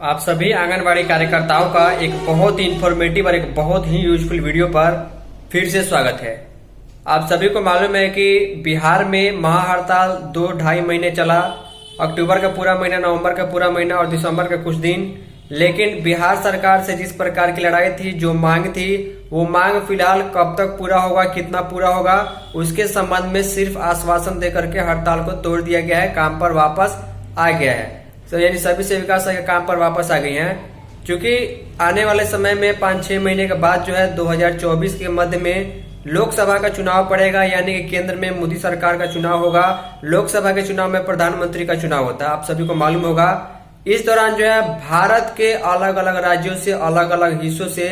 आप सभी आंगनबाड़ी कार्यकर्ताओं का एक बहुत ही इंफॉर्मेटिव और एक बहुत ही यूजफुल वीडियो पर फिर से स्वागत है। आप सभी को मालूम है कि बिहार में महाहड़ताल 2-2.5 महीने चला। अक्टूबर का पूरा महीना, नवंबर का पूरा महीना और दिसंबर का कुछ दिन। लेकिन बिहार सरकार से जिस प्रकार की लड़ाई थी, जो मांग थी, वो मांग फिलहाल कब तक पूरा होगा, कितना पूरा होगा, उसके संबंध में सिर्फ आश्वासन देकर के हड़ताल को तोड़ दिया गया है, काम पर वापस आ गया है। तो यानी सभी सेविका काम पर वापस आ गई हैं। क्योंकि आने वाले समय में 5-6 महीने के बाद जो है 2024 के मध्य में लोकसभा का चुनाव पड़ेगा, यानी कि केंद्र में मोदी सरकार का चुनाव होगा। लोकसभा के चुनाव में प्रधानमंत्री का चुनाव होता है, आप सभी को मालूम होगा। इस दौरान जो है भारत के अलग अलग राज्यों से, अलग अलग हिस्सों से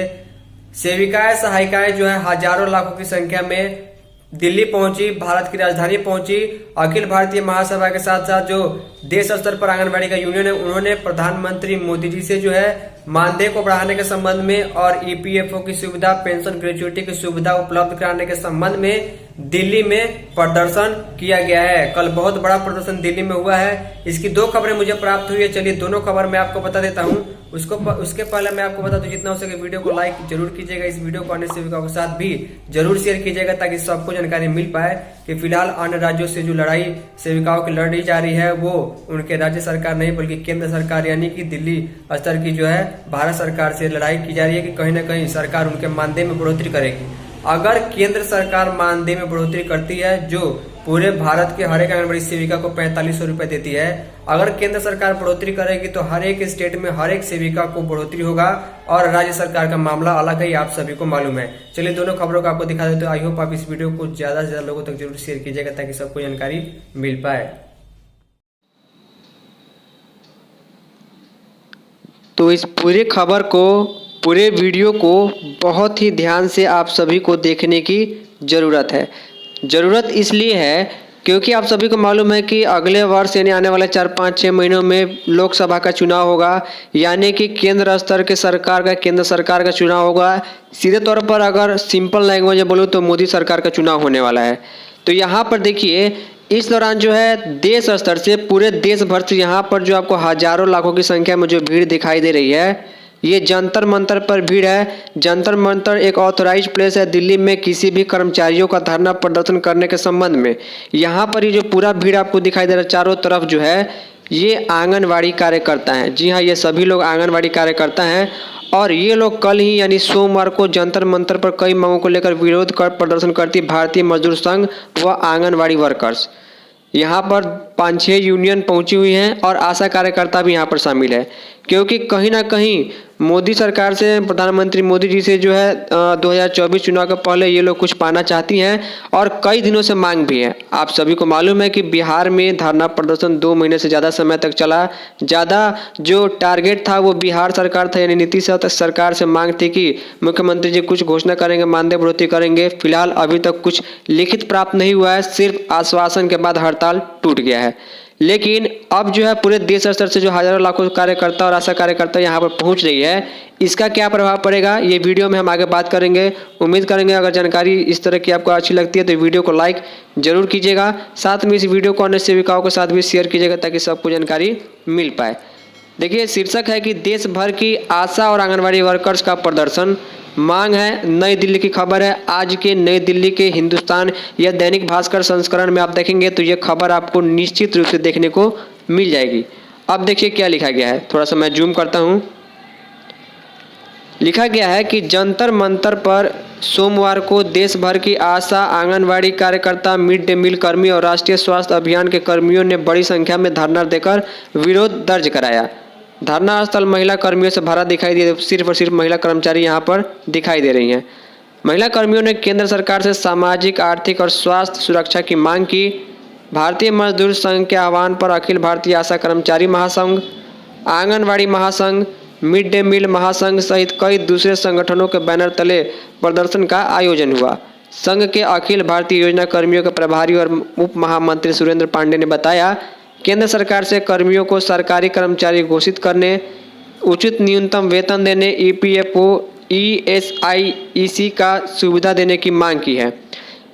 सेविकाएं, सहायिकाएं जो है हजारों लाखों की संख्या में दिल्ली पहुंची, भारत की राजधानी पहुंची। अखिल भारतीय महासभा के साथ साथ जो देश स्तर पर आंगनबाड़ी का यूनियन है, उन्होंने प्रधानमंत्री मोदी जी से जो है मानदेय को बढ़ाने के संबंध में और ईपीएफओ की सुविधा, पेंशन ग्रेच्युटी की सुविधा उपलब्ध कराने के संबंध में दिल्ली में प्रदर्शन किया गया है। कल बहुत बड़ा प्रदर्शन दिल्ली में हुआ है। इसकी 2 खबरें मुझे प्राप्त हुई है। चलिए दोनों खबर मैं आपको बता देता हूँ। उसके पहले मैं आपको बता दूं, जितना हो सके वीडियो को लाइक जरूर कीजिएगा। इस वीडियो को अन्य सेविकाओं के साथ भी जरूर शेयर कीजिएगा, ताकि सबको जानकारी मिल पाए कि फिलहाल अन्य राज्यों से जो लड़ाई सेविकाओं की लड़ी जा रही है, वो उनके राज्य सरकार नहीं बल्कि केंद्र सरकार यानी कि दिल्ली स्तर की जो है भारत सरकार से लड़ाई की जा रही है कि कहीं ना कहीं सरकार उनके मानदेय में बढ़ोतरी करेगी। अगर केंद्र सरकार मानदेय में बढ़ोतरी करती है, जो पूरे भारत के हर एक आंगनबाड़ी सेविका को 4500 रुपए देती है, अगर केंद्र सरकार बढ़ोतरी करेगी तो हर एक स्टेट में हर एक सेविका को बढ़ोतरी होगा। और राज्य सरकार का मामला अलग है, आप सभी को मालूम है। चलिए दोनों खबरों को आपको दिखा देते हैं। आई होप आप इस वीडियो को ज्यादा से ज्यादा लोगों तक जरूर शेयर कीजिएगा, ताकि सबको जानकारी मिल पाए। तो इस पूरे खबर को, पूरे वीडियो को बहुत ही ध्यान से आप सभी को देखने की ज़रूरत है। ज़रूरत इसलिए है क्योंकि आप सभी को मालूम है कि अगले वर्ष यानी आने वाले 4-5-6 महीनों में लोकसभा का चुनाव होगा, यानी कि केंद्र स्तर के सरकार का, केंद्र सरकार का चुनाव होगा। सीधे तौर पर अगर सिंपल लैंग्वेज में बोलूँ तो मोदी सरकार का चुनाव होने वाला है। तो यहाँ पर देखिए, इस दौरान जो है देश स्तर से, पूरे देश भर से यहाँ पर जो आपको हजारों लाखों की संख्या में जो भीड़ दिखाई दे रही है, ये जंतर मंतर पर भीड़ है। जंतर मंतर एक ऑथराइज प्लेस है दिल्ली में किसी भी कर्मचारियों का धरना प्रदर्शन करने के संबंध में। यहाँ पर ये जो पूरा भीड़ आपको दिखाई दे रहा है चारों तरफ जो है, ये आंगनवाड़ी कार्यकर्ता हैं। जी हाँ, ये सभी लोग आंगनवाड़ी कार्यकर्ता हैं। और ये लोग कल ही यानी सोमवार को जंतर मंतर पर कई मांगों को लेकर विरोध कर प्रदर्शन करती भारतीय मजदूर संघ व आंगनवाड़ी वर्कर्स। यहाँ पर 5-6 यूनियन पहुंची हुई हैं और आशा कार्यकर्ता भी यहाँ पर शामिल है। क्योंकि कहीं ना कहीं मोदी सरकार से, प्रधानमंत्री मोदी जी से जो है 2024 चुनाव के पहले ये लोग कुछ पाना चाहती हैं और कई दिनों से मांग भी है। आप सभी को मालूम है कि बिहार में धरना प्रदर्शन 2 महीने से ज़्यादा समय तक चला। ज़्यादा जो टारगेट था वो बिहार सरकार था, यानी नीतीश सरकार से मांग थी कि मुख्यमंत्री जी कुछ घोषणा करेंगे, मानदेय बढ़ोतरी करेंगे। फिलहाल अभी तक कुछ लिखित प्राप्त नहीं हुआ है, सिर्फ आश्वासन के बाद हड़ताल टूट गया है। लेकिन अब जो है पूरे देश स्तर से जो हजारों लाखों कार्यकर्ता और आशा कार्यकर्ता यहाँ पर पहुँच रही है, इसका क्या प्रभाव पड़ेगा ये वीडियो में हम आगे बात करेंगे। उम्मीद करेंगे अगर जानकारी इस तरह की आपको अच्छी लगती है तो वीडियो को लाइक जरूर कीजिएगा। साथ में इस वीडियो को अन्य सेविकाओं के साथ भी शेयर कीजिएगा, ताकि सबको जानकारी मिल पाए। देखिए, शीर्षक है कि देश भर की आशा और आंगनबाड़ी वर्कर्स का प्रदर्शन, मांग है। नई दिल्ली की खबर है। आज के नई दिल्ली के हिंदुस्तान या दैनिक भास्कर संस्करण में आप देखेंगे तो ये खबर आपको निश्चित रूप से देखने को मिल जाएगी। अब देखिए क्या लिखा गया है, थोड़ा सा मैं जूम करता हूँ। लिखा गया है कि जंतर मंतर पर सोमवार को देश भर की आशा, आंगनबाड़ी कार्यकर्ता, मिड डे मील कर्मी और राष्ट्रीय स्वास्थ्य अभियान के कर्मियों ने बड़ी संख्या में धरना देकर विरोध दर्ज कराया। धरना स्थल महिला कर्मियों से भरा दिखाई दिया। सिर्फ और सिर्फ महिला कर्मचारी यहाँ पर दिखाई दे रही हैं। महिला कर्मियों ने केंद्र सरकार से सामाजिक, आर्थिक और स्वास्थ्य सुरक्षा की मांग की। भारतीय मजदूर संघ के आह्वान पर अखिल भारतीय आशा कर्मचारी महासंघ, आंगनबाड़ी महासंघ, मिड डे मील महासंघ सहित कई दूसरे संगठनों के बैनर तले प्रदर्शन का आयोजन हुआ। संघ के अखिल भारतीय योजना कर्मियों के प्रभारी और उप महामंत्री सुरेंद्र पांडे ने बताया, केंद्र सरकार से कर्मियों को सरकारी कर्मचारी घोषित करने, उचित न्यूनतम वेतन देने, ईपीएफओ, ईएसआईसी का सुविधा देने की मांग की है।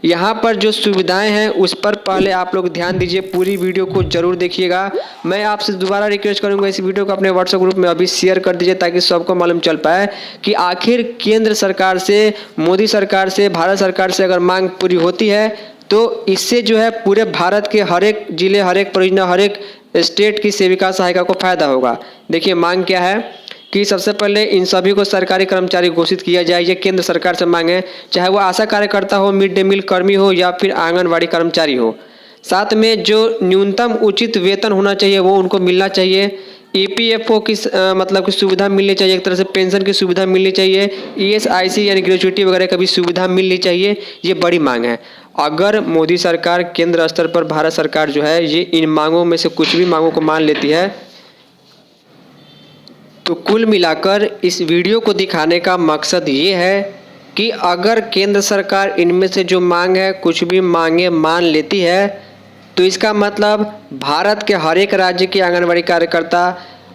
यहाँ पर जो सुविधाएं हैं उस पर पहले आप लोग ध्यान दीजिए, पूरी वीडियो को जरूर देखिएगा। मैं आपसे दोबारा रिक्वेस्ट करूंगा, इस वीडियो को अपने व्हाट्सएप ग्रुप में अभी शेयर कर दीजिए ताकि सबको मालूम चल पाए कि आखिर केंद्र सरकार से, मोदी सरकार से, भारत सरकार से अगर मांग पूरी होती है तो इससे जो है पूरे भारत के हर एक जिले, हर एक परियोजना, हर एक स्टेट की सेविका सहायिका को फायदा होगा। देखिए मांग क्या है कि सबसे पहले इन सभी को सरकारी कर्मचारी घोषित किया जाए। ये केंद्र सरकार से मांग है, चाहे वो आशा कार्यकर्ता हो, मिड डे मील कर्मी हो या फिर आंगनवाड़ी कर्मचारी हो। साथ में जो न्यूनतम उचित वेतन होना चाहिए वो उनको मिलना चाहिए। EPFO की मतलब की सुविधा मिलनी चाहिए, एक तरह से पेंशन की सुविधा मिलनी चाहिए। ESIC यानी ग्रेच्युटी वगैरह का भी सुविधा मिलनी चाहिए। ये बड़ी मांग है। अगर मोदी सरकार केंद्र स्तर पर, भारत सरकार जो है ये इन मांगों में से कुछ भी मांगों को मान लेती है तो कुल मिलाकर इस वीडियो को दिखाने का मकसद ये है कि अगर केंद्र सरकार इनमें से जो मांग है कुछ भी मांगे मान लेती है तो इसका मतलब भारत के हर एक राज्य के आंगनबाड़ी कार्यकर्ता,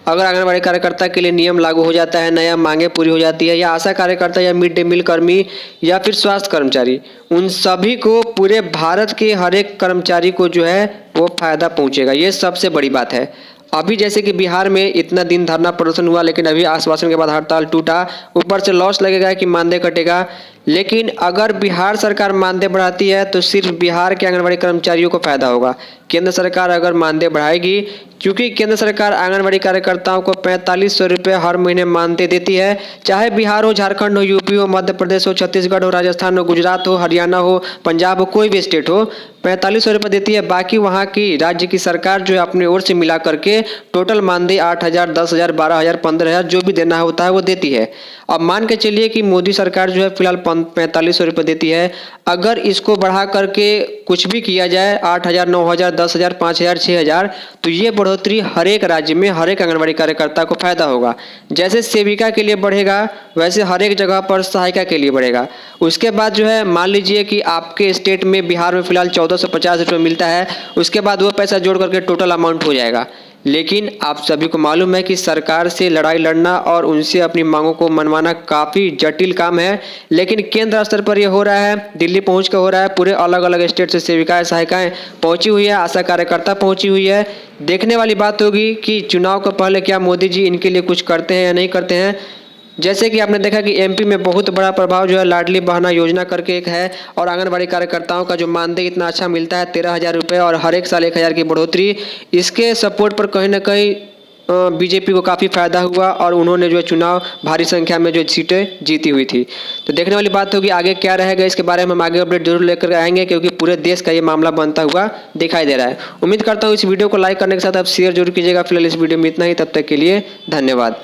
अगर आंगनबाड़ी कार्यकर्ता के लिए नियम लागू हो जाता है, नया मांगे पूरी हो जाती है, या आशा कार्यकर्ता या मिड डे मील कर्मी या फिर स्वास्थ्य कर्मचारी, उन सभी को, पूरे भारत के हर एक कर्मचारी को जो है वो फायदा पहुंचेगा। ये सबसे बड़ी बात है। अभी जैसे कि बिहार में इतना दिन धरना प्रदर्शन हुआ लेकिन अभी आश्वासन के बाद हड़ताल टूटा, ऊपर से लॉस लगेगा कि मानदेय कटेगा। लेकिन अगर बिहार सरकार मानदेय बढ़ाती है तो सिर्फ बिहार के आंगनबाड़ी कर्मचारियों को फायदा होगा। केंद्र सरकार अगर मानदेय बढ़ाएगी, क्योंकि केंद्र सरकार आंगनबाड़ी कार्यकर्ताओं को 4500 रुपये हर महीने मानदेय देती है, चाहे बिहार हो, झारखंड हो, यूपी हो, मध्य प्रदेश हो, छत्तीसगढ़ हो, राजस्थान हो, गुजरात हो, हरियाणा हो, पंजाब हो, कोई भी स्टेट हो, 4500 रुपये देती है। बाकी वहाँ की राज्य की सरकार जो है अपनी ओर से मिला करके टोटल मानदेय 8000, 10000, 12000, 15000 जो भी देना होता है वो देती है। अब मान के चलिए कि मोदी सरकार जो है फिलहाल 4500 रुपये देती है। अगर इसको बढ़ा करके कुछ भी किया जाए 8000, 9000, 10000, 5000, 6000, तो ये बढ़ोतरी हर एक राज्य में हर एक आंगनबाड़ी कार्यकर्ता को फायदा होगा। जैसे सेविका के लिए बढ़ेगा वैसे हर एक जगह पर सहायिका के लिए बढ़ेगा। उसके बाद जो है मान लीजिए कि आपके स्टेट में, बिहार में फिलहाल 1450 रुपये मिलता है, उसके बाद वो पैसा जोड़ करके टोटल अमाउंट हो जाएगा। लेकिन आप सभी को मालूम है कि सरकार से लड़ाई लड़ना और उनसे अपनी मांगों को मनवाना काफ़ी जटिल काम है। लेकिन केंद्र स्तर पर यह हो रहा है, दिल्ली पहुंच कर हो रहा है, पूरे अलग अलग स्टेट से सेविकाएं, सहायिकाएं पहुंची हुई है, आशा कार्यकर्ता पहुंची हुई है। देखने वाली बात होगी कि चुनाव को पहले क्या मोदी जी इनके लिए कुछ करते हैं या नहीं करते हैं। जैसे कि आपने देखा कि MP में बहुत बड़ा प्रभाव जो है लाडली बहना योजना करके एक है, और आंगनबाड़ी कार्यकर्ताओं का जो मानदेय इतना अच्छा मिलता है 13000 रुपये और हर एक साल 1000 की बढ़ोतरी, इसके सपोर्ट पर कहीं ना कहीं BJP को काफ़ी फायदा हुआ और उन्होंने जो है चुनाव भारी संख्या में जो सीटें जीती हुई थी। तो देखने वाली बात होगी आगे क्या रहेगा, इसके बारे में हम आगे अपडेट जरूर लेकर आएंगे क्योंकि पूरे देश का ये मामला बनता हुआ दिखाई दे रहा है। उम्मीद करता हूँ इस वीडियो को लाइक करने के साथ आप शेयर जरूर कीजिएगा। फिलहाल इस वीडियो में इतना ही, तब तक के लिए धन्यवाद।